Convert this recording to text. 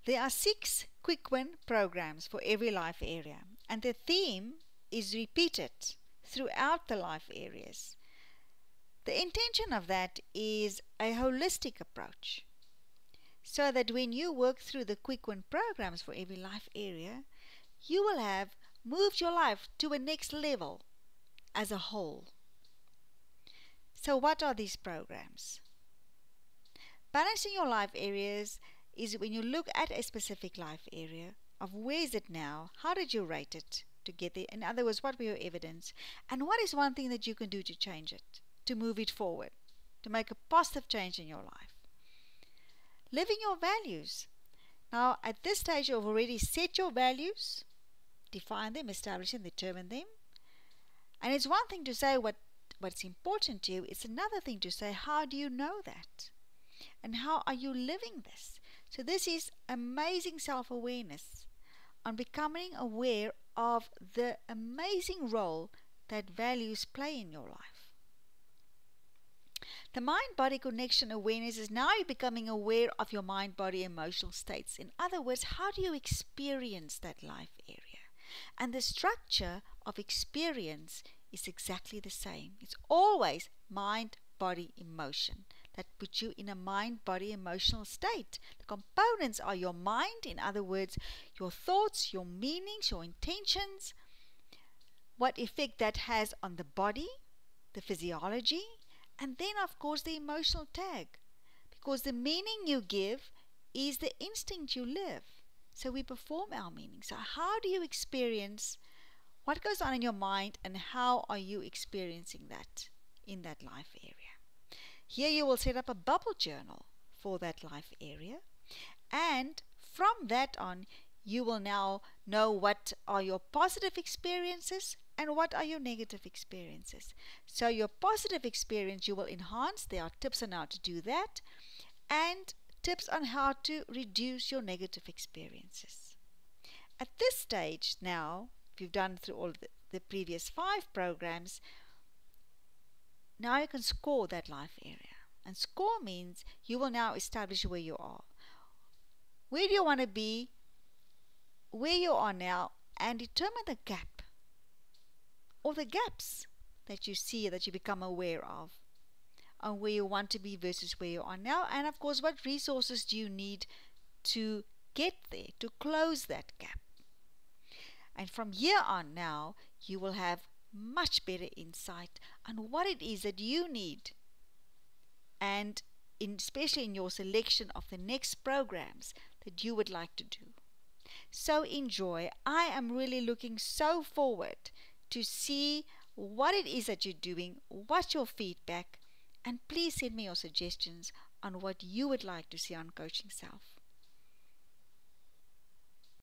There are 6 quick win programs for every life area, and the theme is repeated throughout the life areas. The intention of that is a holistic approach, so that when you work through the quick win programs for every life area, you will have moved your life to a next level as a whole. So what are these programs? Balancing your life areas is when you look at a specific life area of where is it now, how did you rate it to get there? In other words, what were your evidence? And what is one thing that you can do to change it, to move it forward, to make a positive change in your life? Living your values. Now, at this stage, you've already set your values, defined them, established them, determined them. And it's one thing to say what's important to you. It's another thing to say, how do you know that? And how are you living this? So this is amazing self-awareness on becoming aware of the amazing role that values play in your life. The mind-body connection awareness is now you're becoming aware of your mind-body emotional states. In other words, how do you experience that life area? And the structure of experience is exactly the same. It's always mind, body, emotion that puts you in a mind, body, emotional state. The components are your mind, in other words, your thoughts, your meanings, your intentions, what effect that has on the body, the physiology, and then of course the emotional tag, because the meaning you give is the instinct you live. So we perform our meaning. So how do you experience what goes on in your mind, and how are you experiencing that in that life area? Here you will set up a bubble journal for that life area, and from that on you will now know what are your positive experiences and what are your negative experiences. So your positive experience you will enhance. There are tips on how to do that, and tips on how to reduce your negative experiences. At this stage now, if you've done through all the previous 5 programs, now you can score that life area. And score means you will now establish where you are. Where do you want to be, where you are now, and determine the gap or the gaps that you see, that you become aware of, on where you want to be versus where you are now. And of course, what resources do you need to get there, to close that gap? And from here on now, you will have much better insight on what it is that you need, and especially in your selection of the next programs that you would like to do. So enjoy. I am really looking so forward to see what it is that you're doing, what's your feedback, and please send me your suggestions on what you would like to see on Coaching Self.